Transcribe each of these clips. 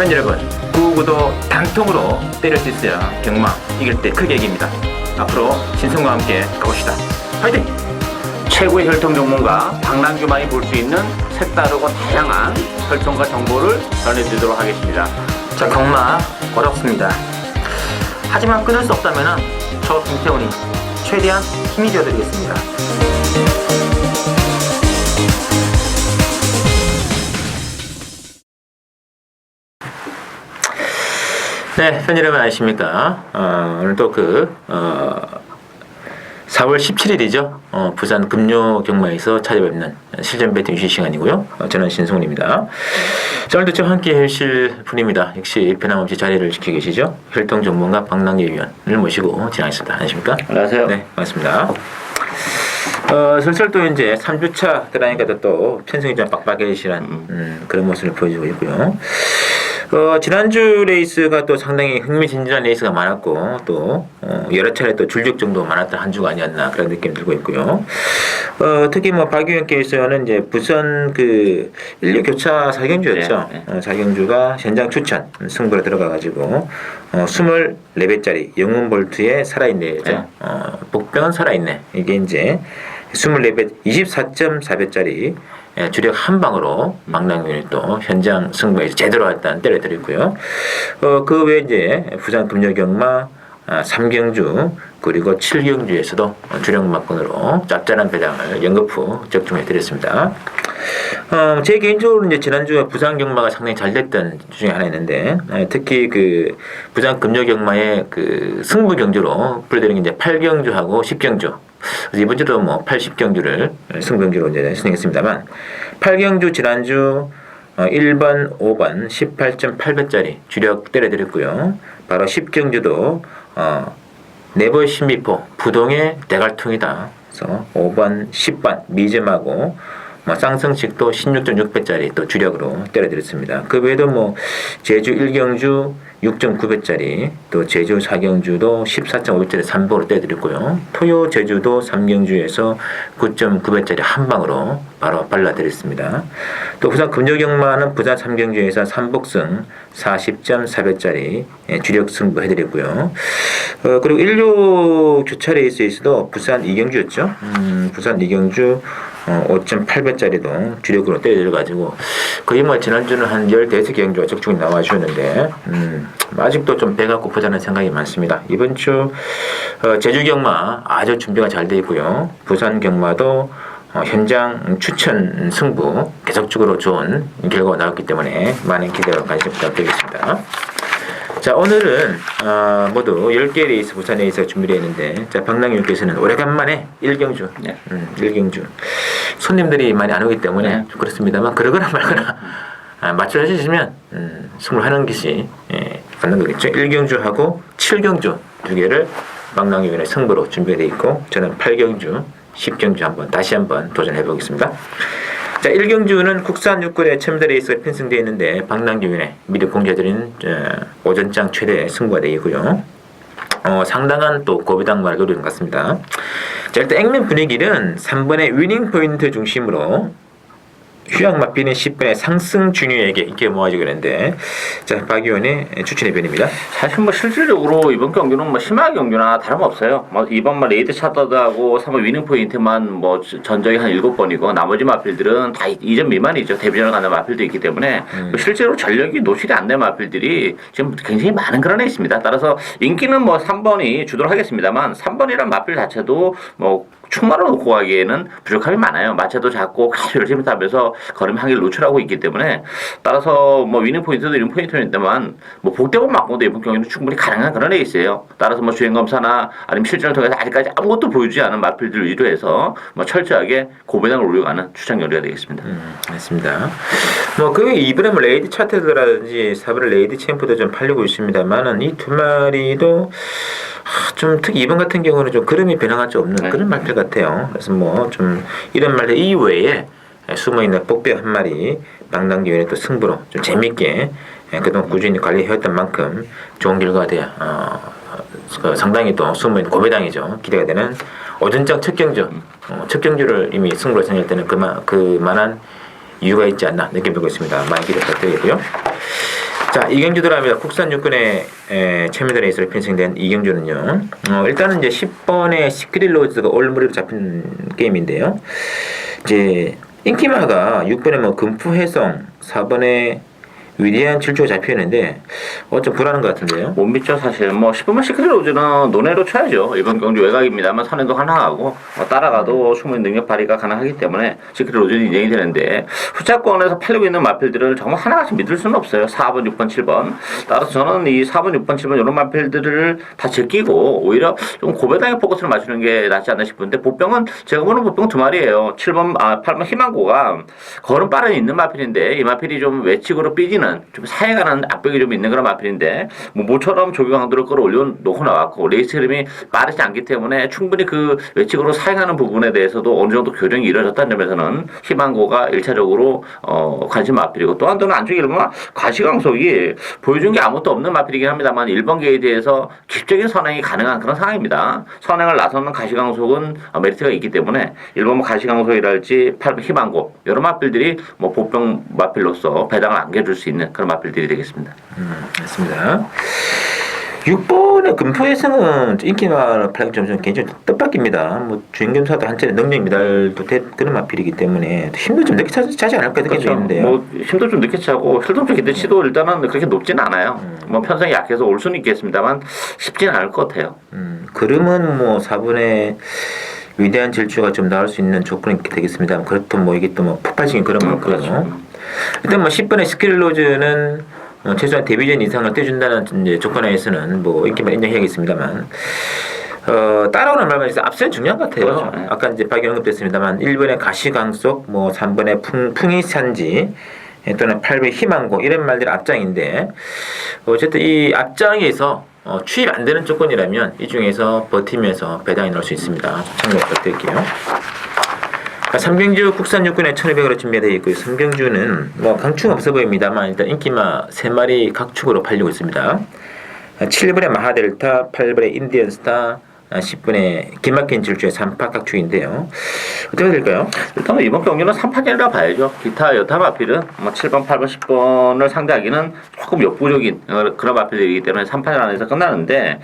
팬 여러분, 999도 단통으로 때릴 수 있어야 경마 이길 때 크게 이깁니다. 앞으로 신성과 함께 가봅시다. 화이팅! 최고의 혈통 전문가 박남규만이 볼 수 있는 색다르고 다양한 혈통과 정보를 전해드리도록 하겠습니다. 자, 경마 어렵습니다. 하지만 끊을 수 없다면 저 김태훈이 최대한 힘이 되어드리겠습니다. 네, 팬 여러분 안녕하십니까. 오늘 또 4월 17일이죠. 부산 금요경마에서 찾아뵙는 실전 배팅 유시 시간이고요. 저는 신승훈입니다. 자, 오늘도 저와 함께 해주실 분입니다. 역시 변함없이 자리를 지키고 계시죠. 혈통 전문가 박남규 위원을 모시고 진행하겠습니다. 안녕하십니까? 안녕하세요. 네, 반갑습니다. 슬슬 또 이제 3주차 들어가니까 또 편성이 좀 빡빡해지시는 그런 모습을 보여주고 있고요. 지난주 레이스가 또 상당히 흥미진진한 레이스가 많았고 또 여러 차례 또 줄죽 정도 많았던 한 주가 아니었나 그런 느낌 들고 있고요. 특히 뭐 박 의원께서는 이제 부산 그 16 교차 4경주였죠. 네. 4경주가 현장 추천 승부로 들어가가지고 24배짜리 영웅 볼트에 살아있네죠. 네. 복병은 살아있네. 이게 이제 24배 24.4배짜리 주력 한 방으로 망랑균이 또 현장 승부에서 제대로 일단 때려드렸고요. 그 외에 이제 부산 금요경마 3경주 그리고 7경주에서도 주력 막건으로 짭짤한 배당을 연거푸 적중해 드렸습니다. 제 개인적으로 이제 지난주에 부산 경마가 상당히 잘 됐던 주 중에 하나 있는데 특히 그 부산 금요경마의 그 승부 경주로 불러드린 게 이제 8경주하고 10경주. 이번 주도 뭐 80경주를 승경주로 이제 진행했습니다만 8경주 지난주 1번, 5번 18.8배짜리 주력 때려드렸고요. 바로 10경주도 4번 신미포 부동의 대갈통이다. 그래서 5번, 10번 미점하고 쌍성식도 16.6배짜리 또 주력으로 때려드렸습니다. 그 외에도 뭐 제주 1경주 6.9배짜리 또 제주 4경주도 14.5배짜리 3번으로 때려드렸고요. 토요 제주도 3경주에서 9.9배짜리 한 방으로 바로 발라드렸습니다. 또 부산 금요경마는 부산 3경주에서 3복승 40.4배짜리 주력 승부 해드렸고요. 그리고 16 교차 레이스에서도 부산 2경주였죠. 부산 2경주 5.8배짜리도 주력으로 때려가지고 거의 뭐 지난주는 한 15경주가 적중이 나와주셨는데 아직도 좀 배가 고프다는 생각이 많습니다. 이번 주 제주 경마 아주 준비가 잘 되어 있고요. 부산 경마도 현장 추천 승부 계속적으로 좋은 결과가 나왔기 때문에 많은 기대와 관심 부탁드리겠습니다. 자, 오늘은 모두 10개 레이스 부산 레이스가 준비되어 있는데 자, 박남규께서는 오래간만에 1경주 1경주 손님들이 많이 안 오기 때문에 좀 그렇습니다만 그러거나 말거나 맞춰 주시면 승부하는 것이 맞는 거겠죠. 1경주하고 7경주 두 개를 박남규의 승부로 준비가 되어 있고 저는 8경주 10경주 다시 한번 도전해 보겠습니다. 자, 1경주는 국산 육군의 첨단 레이스가 편성되어 있는데 박남규의 미리 공개드린 오전장 최대 승부가 되고요. 상당한 또 고비당마를 노리는 것 같습니다. 자, 일단 액면 분위기는 3번의 위닝 포인트 중심으로 휴양 맞비는 10번의 상승 준유에게 이렇게 모아지고 있는데 자, 박 의원의 추천의 변입니다. 사실 뭐 실질적으로 이번 경주는 뭐 심화 경주나 다름없어요. 뭐 2번만 레이드 차더드하고 3번 위닝 포인트만 뭐 전적이 한 7번이고 나머지 마필들은 다 2점 미만이죠. 데뷔전을 가는 마필도 있기 때문에 뭐 실제로 전력이 노출이 안 된 마필들이 지금 굉장히 많은 그런 애 있습니다. 따라서 인기는 뭐 3번이 주도를 하겠습니다만 3번이란 마필 자체도 뭐 충마로 놓고 가기에는 부족함이 많아요. 마체도 작고 계속 열심히 타면서 걸음 한계를 노출하고 있기 때문에 따라서 뭐 위닝 포인트도 이런 포인트인데만 뭐 복대본 맞고도 이번 경기는 충분히 가능한 그런 레이스예요. 따라서 뭐 주행 검사나 아니면 실전을 통해서 아직까지 아무것도 보여주지 않은 마필들을 위로해서 뭐 철저하게 고배당을 올려가는 추천 경기가 되겠습니다. 맞습니다. 뭐 그 이번에 뭐 레이디 차트라든지 4번 레이디 챔프도 좀 팔리고 있습니다만은 이 두 마리도 좀 특히 이번 같은 경우는 좀 그름이 변화가 좀 없는 그런 말들 같아요. 그래서 뭐 좀 이런 말들 이외에 숨어있는 복배 한 마리 박남규의 또 승부로 좀 재밌게 그동안 꾸준히 관리해왔던 만큼 좋은 결과가 돼야 상당히 또 숨어있는 고배당이죠. 기대가 되는 오전장 첫 경주 첫 경주를 이미 승부로 정할 때는 그만한 이유가 있지 않나 느껴보고 있습니다. 많이 기대 부탁드리고요. 자, 이경주 들어갑니다. 국산 육군의 최면대 레이스로 편성된 이경주는요. 일단은 이제 10번의 시크릿 로즈가 올무리로 잡힌 게임인데요. 이제 인기마가 6번에 뭐 금푸해성, 4번에 위대한 질주가 잡히는데 좀 불안한 것 같은데요. 못 믿죠 사실. 뭐 10분만 시크릿 로즈는 논외로 쳐야죠. 이번 경주 외곽입니다만 선행도 가능하고 따라가도 충분히 능력 발휘가 가능하기 때문에 시크릿 로즈는 인정이 되는데 후차권에서 팔리고 있는 마필들을 정말 하나같이 믿을 수는 없어요. 4번, 6번, 7번. 따라서 저는 이 4번, 6번, 7번 이런 마필들을 다 제끼고 오히려 좀 고배당의 포커스를 맞추는 게 낫지 않나 싶은데 보병은 제가 보는 보병 두 마리예요. 8번 희망고가 걸음 빠른 있는 마필인데 이 마필이 좀 외측으로 삐지는 좀 사해가는 압력이 좀 있는 그런 마필인데 뭐 모처럼 조교 강도를 끌어올려 놓고 나왔고 레이스 흐름이 빠르지 않기 때문에 충분히 그 외측으로 사행하는 부분에 대해서도 어느 정도 교정이 이루어졌다는 점에서는 희망고가 1차적으로 관심 마필이고 또 한 번은 안쪽에 1번은 가시광속이 보여준 게 아무것도 없는 마필이긴 합니다만 1번 게이트에서 기적인 선행이 가능한 그런 상황입니다. 선행을 나서는 가시광속은 메리트가 있기 때문에 1번 가시광속이랄지 8번 희망고 여러 마필들이 뭐 보병 마필로서 배당을 안겨줄 수 있는 그런 마필들이 되겠습니다. 맞습니다. 6번의 금포해성은 인기가 팔기 좀 굉장히 뜻밖입니다. 뭐 주인검사도 한차례 능력 미달도 그런 마필이기 때문에 힘도 좀 늦게 차지 않을까 느껴지는데요. 뭐 힘도 좀 늦게 차고 혈통적 기대치도 일단은 그렇게 높지는 않아요. 뭐 편성이 약해서 올 수는 있겠습니다만 쉽지는 않을 것 같아요. 그러면 뭐 4번의 위대한 질주가 좀 나올 수 있는 조건이 되겠습니다. 그렇다면 뭐 이게 또 뭐 폭발적인 그런 거고요. 그렇죠. 일단 뭐 10번의 스킬로즈는 최소한 데뷔전 이상을 떼준다는 이제 조건하에서는 뭐 인기만 인정해야겠습니다만 따라오는 말만 있어 앞서는 중요한 것 같아요. 그렇죠. 네. 아까 이제 발견 언급됐습니다만 1번의 가시광속, 뭐 3번의 풍이산지 또는 8번의 희망고 이런 말들이 앞장인데 어쨌든 이 앞장에서 추입 안 되는 조건이라면 이 중에서 버티면서 배당이 나올 수 있습니다. 참고해 부탁드릴게요. 삼경주 국산 육군에 1200으로 준비되어 있고요. 삼경주는 뭐 강추는 없어 보입니다만 일단 인기마 3마리 각축으로 팔리고 있습니다. 7번의 마하델타, 8번의 인디언스타, 10분의 기막힌 질주의 3파 각축인데요. 어떻게 될까요? 일단 이번 경기는 3판이라 봐야죠. 기타 여타 마필은 뭐 7번, 8번, 10번을 상대하기는 조금 역부족인 그런 마필들이기 때문에 3판 안에서 끝나는데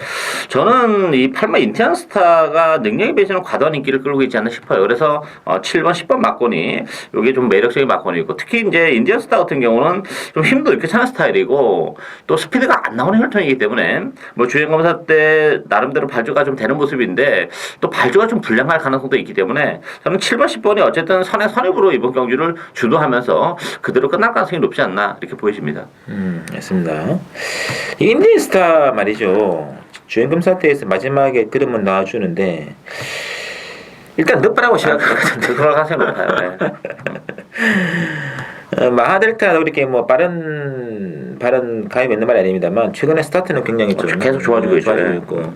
저는 이 8번 인티언스타가 능력에 비해서는 과도한 인기를 끌고 있지 않나 싶어요. 그래서 7번, 10번 막권이 이게 좀 매력적인 막권이고 특히 이제 인디언스타 같은 경우는 좀 힘도 이렇게 차는 스타일이고 또 스피드가 안 나오는 혈통이기 때문에 뭐 주행검사 때 나름대로 발주가 좀 되는 모습인데 또 발주가 좀 불량할 가능성도 있기 때문에 저는 7번, 10번이 어쨌든 선입으로 이번 경주를 주도하면서 그대로 끝날 가능성이 높지 않나 이렇게 보여집니다. 맞습니다. 인디언스타 말이죠. 주행검사 때에서 마지막에 그림을 나와주는데 일단 늦바라고 생각하거든요. 그럴 가능성이 높아요. 네. 마하델타도 이렇게 뭐 빠른 가입이 있는 말이 아닙니다만 최근에 스타트는 굉장히 좀 계속 좋아지고 있고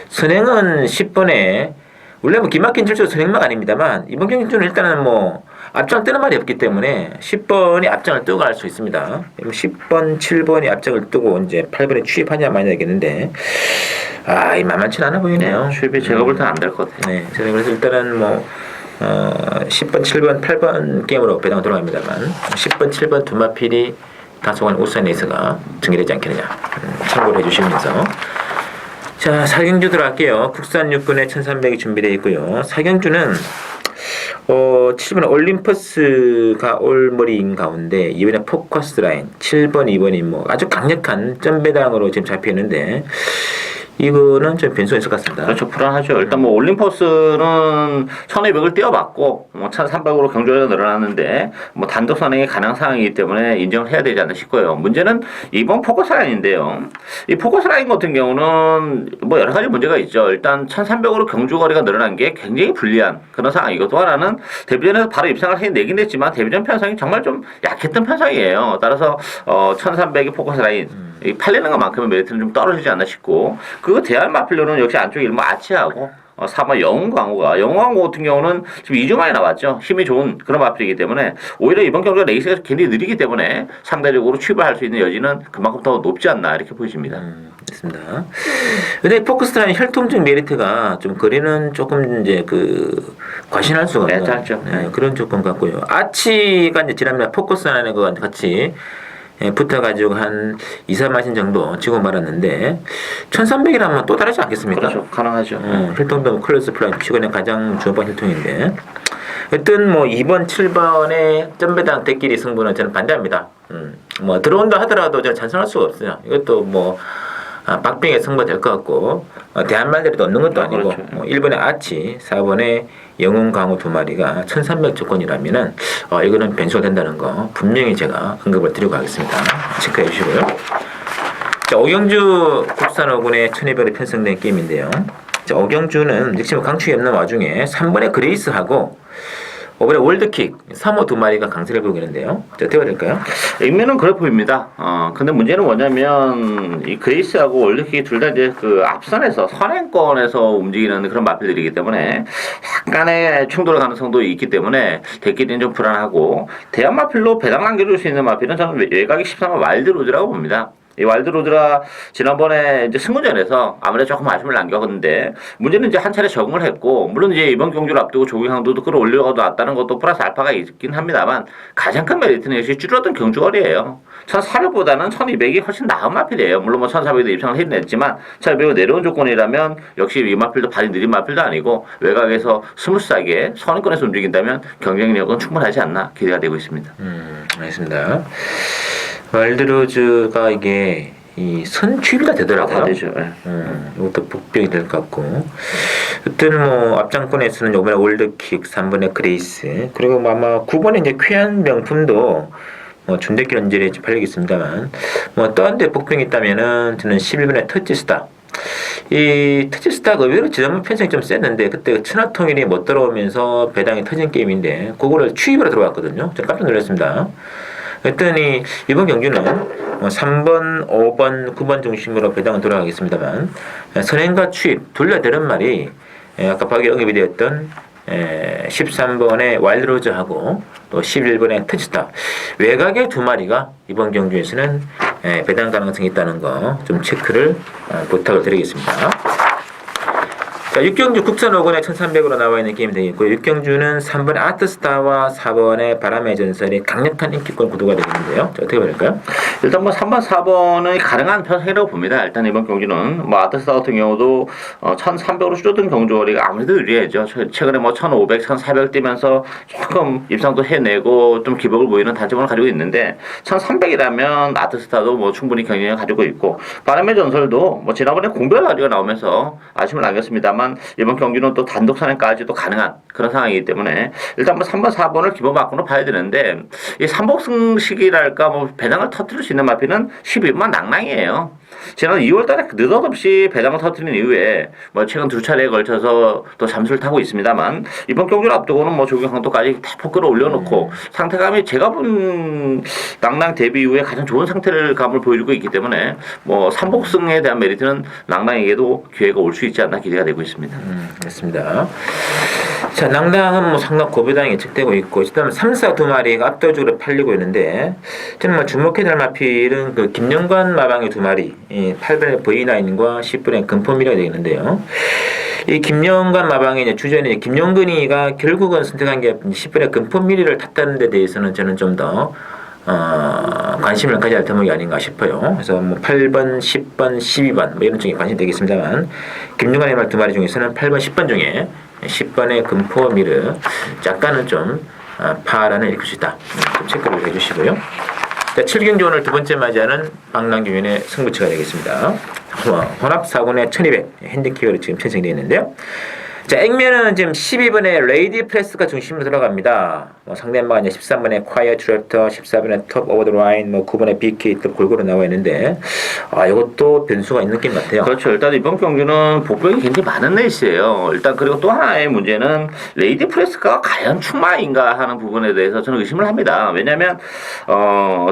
선행은 10번에 원래 뭐 기막힌 질주 선행만 아닙니다만 이번 경기는 일단은 뭐 앞장 뜨는 말이 없기 때문에 10번이 앞장을 뜨고 갈 수 있습니다. 10번, 7번이 앞장을 뜨고 이제 8번에 취입하냐 마냐 되겠는데 이 만만치 않아 보이네요. 취입이 제가 볼 때는 안 될 것 같아요. 네, 저는 그래서 일단은 뭐 10번, 7번, 8번 게임으로 배당 들어갑니다만 10번, 7번 두 마필이 다소간 우수한 레이스가 전개되지 않겠느냐 참고를 해주시면서 자 4경주 들어갈게요. 국산 육군에 1300이 준비되어 있고요. 4경주는 7번에 올림퍼스가 올머리인 가운데 이번에 포커스 라인 7번, 2번이 뭐 아주 강력한 점배당으로 지금 잡혀있는데 이거는 좀 변수가 있을 것 같습니다. 그렇죠. 불안하죠. 일단 뭐 올림포스는 1200을 뛰어봤고 뭐 1300으로 경주가 늘어났는데 뭐 단독 선행이 가능한 상황이기 때문에 인정을 해야 되지 않나 싶고요. 문제는 이번 포커스 라인인데요. 이 포커스 라인 같은 경우는 뭐 여러 가지 문제가 있죠. 일단 1300으로 경주 거리가 늘어난 게 굉장히 불리한 그런 상황이고 또 하나는 데뷔전에서 바로 입상을 해내긴 했지만 데뷔전 편성이 정말 좀 약했던 편성이에요. 따라서 1300의 포커스 라인 이 팔리는 것만큼의 메리트는 좀 떨어지지 않나 싶고 그거 대할 마필로는 역시 안쪽에 일본 아치하고 3번 영웅광호 같은 경우는 지금 2주 만에 나왔죠. 힘이 좋은 그런 마필이기 때문에 오히려 이번 경기가 레이스가 굉장히 느리기 때문에 상대적으로 출발할 수 있는 여지는 그만큼 더 높지 않나 이렇게 보여집니다. 있습니다. 근데 포커스라인 혈통적 메리트가 좀 거리는 조금 이제 과신할 수가 없는 짧죠. 그런 조건 같고요. 아치가 이제 지난번에 포커스라인과 같이 붙어가지고 한 2, 3마신 정도 치고 말았는데 1300이라면 또 다르지 않겠습니까? 그렇죠. 가능하죠. 힐통도 클래스 플라이 최근에 가장 주요한 힐통인데 하여튼 뭐 2번, 7번의 점배당 대끼리 승부는 저는 반대합니다. 뭐 들어온다 하더라도 저는 찬성할 수가 없어요. 이것도 뭐 박빙의 승부가 될 것 같고 대한말들이 얻는 것도 아니고 그렇죠. 뭐 1번의 아치, 4번의 영웅 강호 두 마리가 1300 조건이라면은 이거는 변수가 된다는 거 분명히 제가 언급을 드리고 가겠습니다. 체크해 주시고요. 자, 오경주 국산어군의 1200으로 편성된 게임인데요. 자, 오경주는 역시 강축이 없는 와중에 3번의 그레이스하고 5번의 월드킥 3호 두 마리가 강세를 보이고 있는데요. 자, 어떻게 될까요? 액면은 그래 보입니다. 근데 문제는 뭐냐면 이 그레이스하고 월드킥이 둘 다 이제 그 앞선에서 선행권에서 움직이는 그런 마필들이기 때문에 약간의 충돌 가능성도 있기 때문에 대끼리는 좀 불안하고 대한 마필로 배당 남겨줄 수 있는 마필은 저는 외곽이 13번 와일드로드라고 봅니다. 이 와일드로드라 지난번에 이제 승무전에서 아무래도 조금 아쉬움을 남겼는데 문제는 이제 한 차례 적응을 했고 물론 이제 이번 경주를 앞두고 조경항도도 끌어올려도 왔다는 것도 플러스 알파가 있긴 합니다만 가장 큰 메리트는 역시 줄어든 경주거리예요. 1400보다는 1200이 훨씬 나은 마필이에요. 물론 뭐 1400도 입상을 했지만 1200은 내려온 조건이라면 역시 이 마필도 발이 느린 마필도 아니고 외곽에서 스무스하게 선행권에서 움직인다면 경쟁력은 충분하지 않나 기대가 되고 있습니다. 알겠습니다. 와일드로즈가 이게 이 선취비가 되더라고요. 다 되죠. 네. 이것도 복병이 될 것 같고. 하여튼 뭐 앞장권에서는 이번에 월드킥, 3번에 그레이스, 그리고 뭐 아마 9번에 이제 쾌한 명품도 뭐 준대길 언제에 팔리겠습니다만 뭐 또 한 대 복병이 있다면은 저는 11번에 터치스타. 이 터치스타가 의외로 지난번 편성이 좀 셌는데 그때 천하통일이 못 들어오면서 배당이 터진 게임인데 그거를 추입으로 들어왔거든요. 저 깜짝 놀랐습니다. 그랬더니 이번 경주는 3번, 5번, 9번 중심으로 배당은 돌아가겠습니다만 선행과 추입 둘 다 되는 말이 아까 박에 언급이 되었던 13번의 와일드로즈하고 또 11번의 터치스타 외곽의 두 마리가 이번 경주에서는 배당 가능성이 있다는 거 좀 체크를 부탁을 드리겠습니다. 자, 육경주 국산어군의 1300으로 나와 있는 게임이 되겠고 육경주는 3번의 아트스타와 4번의 바람의 전설이 강력한 인기권 구도가 되겠는데요. 자, 어떻게 볼까요? 일단 뭐 3번, 4번은 가능한 편성이라고 봅니다. 일단 이번 경기는 뭐 아트스타 같은 경우도 1300으로 줄어든 경주거리가 아무래도 유리하죠. 최근에 뭐 1500, 1400 뛰면서 조금 입상도 해내고 좀 기복을 보이는 단점을 가지고 있는데 1300이라면 아트스타도 뭐 충분히 경쟁을 가지고 있고 바람의 전설도 뭐 지난번에 공별 라디오가 나오면서 아쉬움을 남겼습니다만 이번 경기는 또 단독 선행까지도 가능한 그런 상황이기 때문에 일단 뭐 3번, 4번을 기본 바꾸로 봐야 되는데 이 삼복승식이랄까 뭐 배당을 터뜨릴 수 있는 마피는 12번 낭낭이에요. 지난 2월달에 느닷없이 배당을 터뜨린 이후에 뭐 최근 두 차례에 걸쳐서 또 잠수를 타고 있습니다만 이번 경기를 앞두고는 뭐 조경항도까지 대폭 끌어올려놓고 상태감이 제가 본 낭낭 데뷔 이후에 가장 좋은 상태감을 보여주고 있기 때문에 뭐 삼복승에 대한 메리트는 낭낭에게도 기회가 올 수 있지 않나 기대가 되고 있습니다. 그렇습니다. 자, 낭당은 뭐 상당 고배당이 예측되고 있고, 그다음 3, 4 두 마리가 압도적으로 팔리고 있는데, 저는 뭐 주목해야 될 마필은 그 김영관 마방의 두 마리, 8번의 V9과 10번의 금포미가 되겠는데요. 이 김영관 마방의 이제 주전에 김용근이가 결국은 선택한 게 10번의 금포미를 탔다는 데 대해서는 저는 좀 더 관심을 가져야 할 대목이 아닌가 싶어요. 그래서 뭐 8번, 10번, 12번 뭐 이런 쪽에 관심이 되겠습니다만 김용관의 말 두 마리 중에서는 8번, 10번 중에 10번의 금포미르 약간은 좀 파란을 일으킬 수 있다. 좀 체크를 해주시고요. 자, 7경주 오늘 두 번째 맞이하는 방랑규민의 승부처가 되겠습니다. 혼합사군의 1200 핸디킥으로 지금 편성되어 있는데요. 자, 액면은 지금 12번의 레이디 프레스가 중심으로 들어갑니다. 상대마가 이제 13번의 콰이어 트랩터, 14번의 톱 오버 더 라인, 9번의 BK 또 골고루 나와 있는데, 이것도 변수가 있는 게임 같아요. 그렇죠. 일단 이번 경기는 복병이 굉장히 많은 레이스예요. 일단 그리고 또 하나의 문제는 레이디 프레스가 과연 충마인가 하는 부분에 대해서 저는 의심을 합니다. 왜냐하면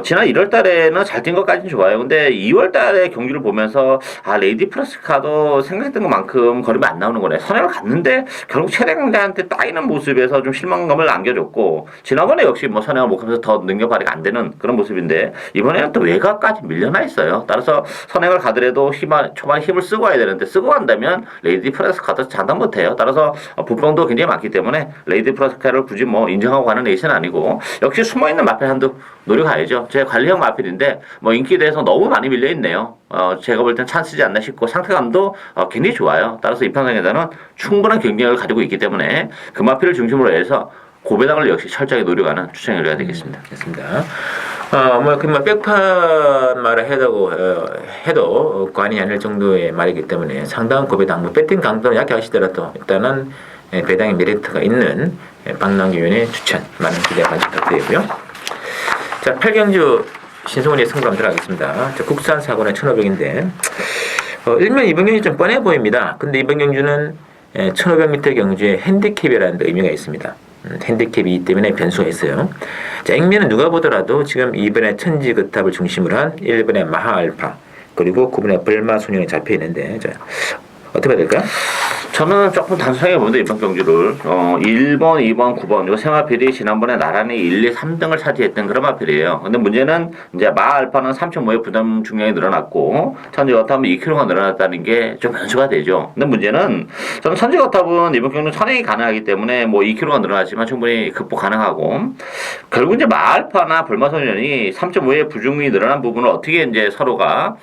지난 1월 달에는 잘 뛴 것까지는 좋아요. 근데 2월 달에 경기를 보면서 레이디 프레스카도 생각했던 것만큼 거리가 안 나오는 거네. 선행을 갔는데 근데 결국 최대강자한테 따이는 모습에서 좀 실망감을 남겨줬고 지난번에 역시 뭐 선행을 못하면서 더 능력 발휘가 안 되는 그런 모습인데 이번에는 또 외곽까지 밀려나 있어요. 따라서 선행을 가더라도 초반에 힘을 쓰고 와야 되는데 쓰고 간다면 레이디 프라스카도 장담 못해요. 따라서 부병도 굉장히 많기 때문에 레이디 프라스카를 굳이 뭐 인정하고 가는 레이스는 아니고 역시 숨어있는 마필 한두 노려가야죠. 제 관리형 마필인데 뭐 인기에 대해서 너무 많이 밀려있네요. 제가 볼 땐 찬스지 않나 싶고 상태감도 굉장히 좋아요. 따라서 이 편성에서는 충분한 경쟁력을 가지고 있기 때문에 그 마필을 중심으로 해서 고배당을 역시 철저하게 노려가는 추천해줘야 되겠습니다. 그렇습니다. 뭐 백판 말을 해도 관이 아닐 정도의 말이기 때문에 상당한 고배당, 뭐 배팅 강도는 약하시더라도 일단은 배당의 메리트가 있는 박남규 의원의 추천 많은 기대 많이 부탁드리고요. 자, 8경주 신승훈의 승부함 들어가겠습니다. 국산 사고는 1,500인데 1면 이번 경주 좀 뻔해 보입니다. 근데 이번 경주는 1,500m 경주에 핸디캡이라는 의미가 있습니다. 핸디캡이기 때문에 변수가 있어요. 자, 액면은 누가 보더라도 지금 2번의 천지그탑을 중심으로 한 1번의 마하알파 그리고 9번의 벌마소년이 잡혀 있는데 자, 어떻게 해야 될까요? 저는 조금 단순하게 보는데 이번 경주를 1번, 2번, 9번 요 세 마필이 지난번에 나란히 1, 2, 3등을 차지했던 그런 마필이에요. 근데 문제는 이제 마알파는 3.5의 부담 중량이 늘어났고 천지거탑은 2kg가 늘어났다는 게 좀 변수가 되죠. 근데 문제는 저는 천지거탑은 이번 경주 선행이 가능하기 때문에 뭐 2kg가 늘어났지만 충분히 극복 가능하고 결국 이제 마알파나 벌마소년이 3.5의 부중이 늘어난 부분을 어떻게 이제 서로가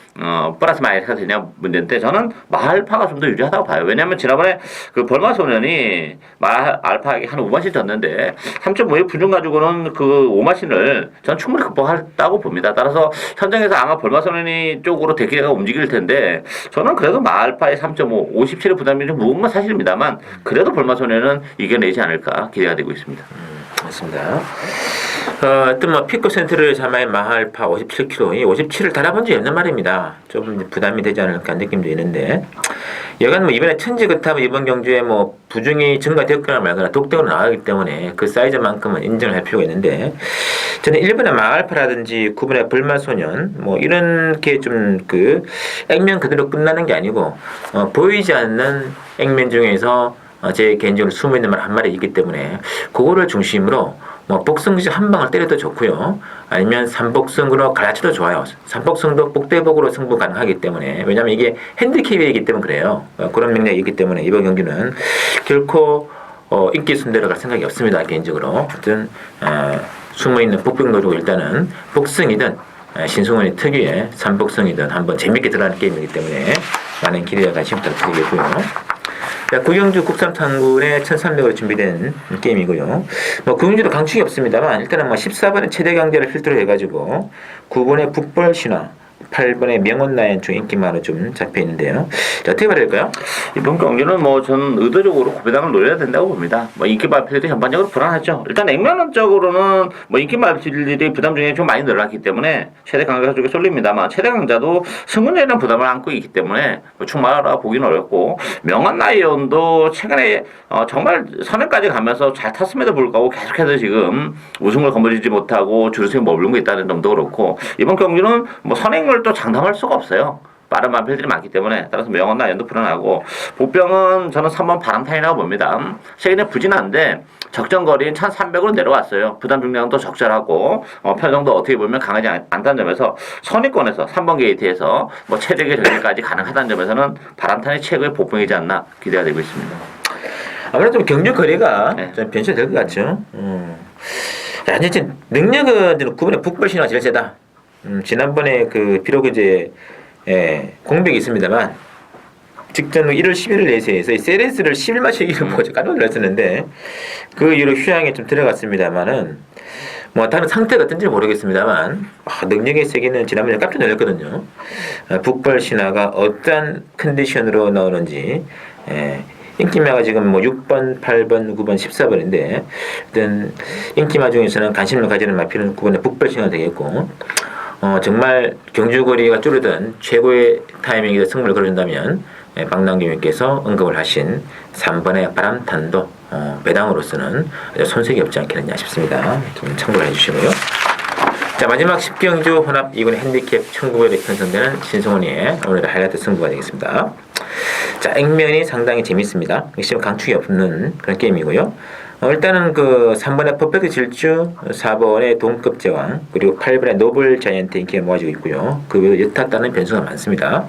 플러스 마이너스가 되냐 문제인데 저는 마알파가 좀 더 유리하다고 봐요. 왜냐하면 지난번에 그 벌마소년이 마알파에게 한 5마신 졌는데 3.5의 부중 가지고는 그 5마신을 전 충분히 극복했다고 봅니다. 따라서 현장에서 아마 벌마소년이 쪽으로 대기가 움직일 텐데 저는 그래도 마알파의 3.5, 57의 부담이 좀 무거운 건 사실입니다만 그래도 벌마소년은 이겨내지 않을까 기대가 되고 있습니다. 맞습니다. 또 뭐 피크 센트를 잠아의 마할파 57kg, 이 57을 달아본 적이 없는 말입니다. 좀 부담이 되지 않을까 느낌도 있는데 여간 뭐 이번에 천지그탑 이번 경주에 뭐 부중이 증가되었거나 말거나 독대으로 나가기 때문에 그 사이즈만큼은 인정을 할 필요가 있는데 저는 1번의 마알파라든지 9번의 벌마소년 뭐 이런 게 좀 그 액면 그대로 끝나는 게 아니고 보이지 않는 액면 중에서 제 개인적으로 숨어있는 말 한 마리 있기 때문에 그거를 중심으로 뭐 복승시 한 방을 때려도 좋고요. 아니면 삼복승으로 갈라쳐도 좋아요. 삼복승도 복대복으로 승부 가능하기 때문에 왜냐하면 이게 핸디캡이기 때문에 그래요. 그런 맥락이 있기 때문에 이번 경기는 결코 인기 순대로 갈 생각이 없습니다. 개인적으로. 하여튼 숨어있는 복병 노리고 일단은 복승이든 신승훈의 특유의 삼복승이든 한번 재밌게 들어가는 게임이기 때문에 많은 기대와 관심 부탁드리겠고요. 자, 구경주 국산탄군의 1300으로 준비된 게임이고요. 뭐 구경주도 강축이 없습니다만 일단은 뭐 14번의 최대 강자를 필두로 해가지고 9번의 북벌신화 8번의 명언라인 중 인기만으로 좀 잡혀 있는데요. 자, 어떻게 봐야 될까요? 이번 경기는 뭐 저는 의도적으로 고배당을 노려야 된다고 봅니다. 뭐 인기 마필들이 전반적으로 불안하죠. 일단 액면적으로는 뭐 인기 마필들이 부담 중에 좀 많이 늘어났기 때문에 최대 강자 쪽에 쏠립니다만 최대 강자도 승훈이라는 부담을 안고 있기 때문에 뭐 충분하라 보기는 어렵고 명언 라이온도 최근에 정말 선행까지 가면서 잘 탔음에도 불구하고 계속해서 지금 우승을 거머쥐지 못하고 주루승에 머무르고 있다는 점도 그렇고 이번 경기는 뭐 선행을 또 장담할 수가 없어요. 빠른 마필들이 많기 때문에 따라서 명언 라이온도 불안하고 보병은 저는 3번 바람탄이라고 봅니다. 최근에 부진한데 적정거리는 1300으로 내려왔어요. 부담 중량도 적절하고 편성도 어떻게 보면 강하지 않다는 점에서 선위권에서 3번 게이트에서 뭐 최대의 전개까지 가능하다는 점에서는 바람탄이 최고의 보병이지 않나 기대가 되고 있습니다. 아무래도 경주 거리가 네. 좀 변수가 될 것 같죠. 자, 이제 능력은 9번의 북벌신화 제일 세다. 지난번에 그 비록 이제 공백이 있습니다만 직전 1월 11일 레이스에서 이 세레스를 11마치 이기는 보죠. 깜짝 놀랐었는데 그 이후로 휴양에 좀 들어갔습니다만은 뭐 다른 상태가 어떤지 모르겠습니다만 능력의 세계는 지난번에 깜짝 놀랐거든요. 북벌 신화가 어떤 컨디션으로 나오는지 인기마가 지금 뭐 6번, 8번, 9번, 14번인데 어떤 인기마 중에서는 관심을 가지는 마필은 9번의 북벌 신화가 되겠고 정말 경주거리가 줄어든 최고의 타이밍에서 승부를 걸어준다면 박남규님께서 언급을 하신 3번의 바람탄도 배당으로서는 손색이 없지 않겠느냐 싶습니다. 좀 참고를 해주시고요. 자, 마지막 10경주 혼합 2군 핸디캡 1900에 편성되는 신승훈이의 오늘의 하이라이트 승부가 되겠습니다. 자, 액면이 상당히 재밌습니다. 시험 강축이 없는 그런 게임이고요. 일단은 그 3번의 퍼펙트 질주, 4번의 동급 제왕, 그리고 8번의 노블 자이언트 인기가 모아지고 있고요. 그 외에 여타 따는 변수가 많습니다.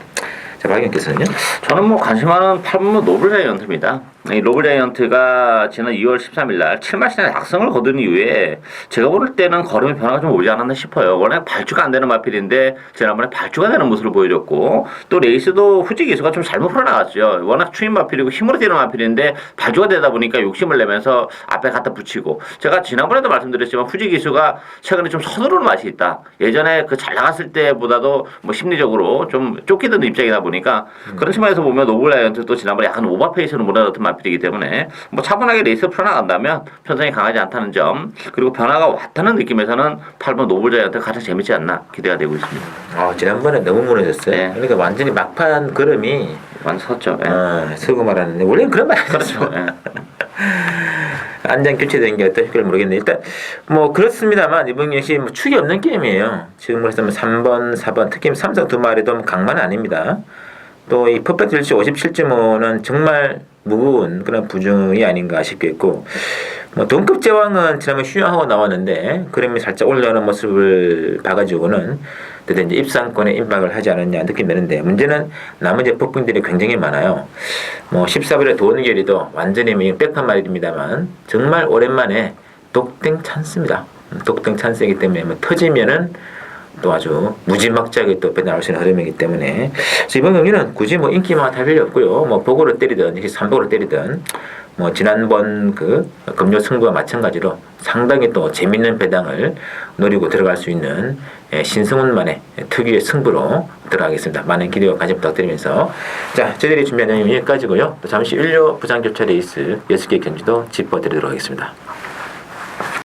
자, 박영께서는요? 저는 뭐 관심하는 8번 노블 자이언트입니다. 이 노블 자이언트가 지난 2월 13일 날 7마신의 악성을 거둔 이후에 제가 볼 때는 걸음의 변화가 좀 오지 않았나 싶어요. 워낙 발주가 안 되는 마필인데 지난번에 발주가 되는 모습을 보여줬고 또 레이스도 후지 기수가 좀 잘못 풀어나갔죠. 워낙 추인 마필이고 힘으로 뛰는 마필인데 발주가 되다 보니까 욕심을 내면서 앞에 갖다 붙이고 제가 지난번에도 말씀드렸지만 후지 기수가 최근에 좀 서두르는 맛이 있다. 예전에 그 잘 나갔을 때보다도 뭐 심리적으로 좀 쫓기던 입장이다 보니까 그런 측면에서 보면 노블 자이언트도 지난번에 약간 오버페이스로 몰아넣던 마필이기 때문에 뭐 차분하게 레이스 풀어나간다면 편성이 강하지 않다는 점 그리고 변화가 왔다는 느낌에서는 8번 노블 자이언트가 가장 재밌지 않나 기대가 되고 있습니다. 지난번에 너무 무너졌어요. 네. 그러니까 완전히 막판 걸음이 완전 섰죠. 서고 말하는데 원래는 그런 말 그렇죠. 아니죠. 안장 교체된 게 어떤 효과를 모르겠는데 일단 뭐 그렇습니다만 이번 역시 뭐 축이 없는 게임이에요. 지금 그래서 3번, 4번 특히 삼성 두 마리도 강만은 아닙니다. 또 이 퍼펙트 일치 57.5는 정말 무거운 그런 부중이 아닌가 싶겠고 뭐 동급 제왕은 지난번 휴양하고 나왔는데 그림이 살짝 올라오는 모습을 봐가지고는 그때 이제 입상권에 임박을 하지 않았냐 느낌 드는데 문제는 나머지 폭풍들이 굉장히 많아요. 뭐 14번의 도원결이도 완전히 백한 말입니다만 정말 오랜만에 독땡 찬스입니다. 독땡 찬스이기 때문에 뭐 터지면은 또 아주 무지막지하게 또 배나올 수 있는 흐름이기 때문에 그래서 이번 경기는 굳이 뭐 인기만 할 필요 없고요. 뭐 보고를 때리든 3보고를 때리든 뭐 지난번 그 금요 승부와 마찬가지로 상당히 또 재밌는 배당을 노리고 들어갈 수 있는 신승훈만의 특유의 승부로 들어가겠습니다. 많은 기대와 관심 부탁드리면서 자, 저희들이 준비한 내용은 여기까지고요. 또 잠시 1료 부상교차 레이스 6개 경기도 짚어드리도록 하겠습니다.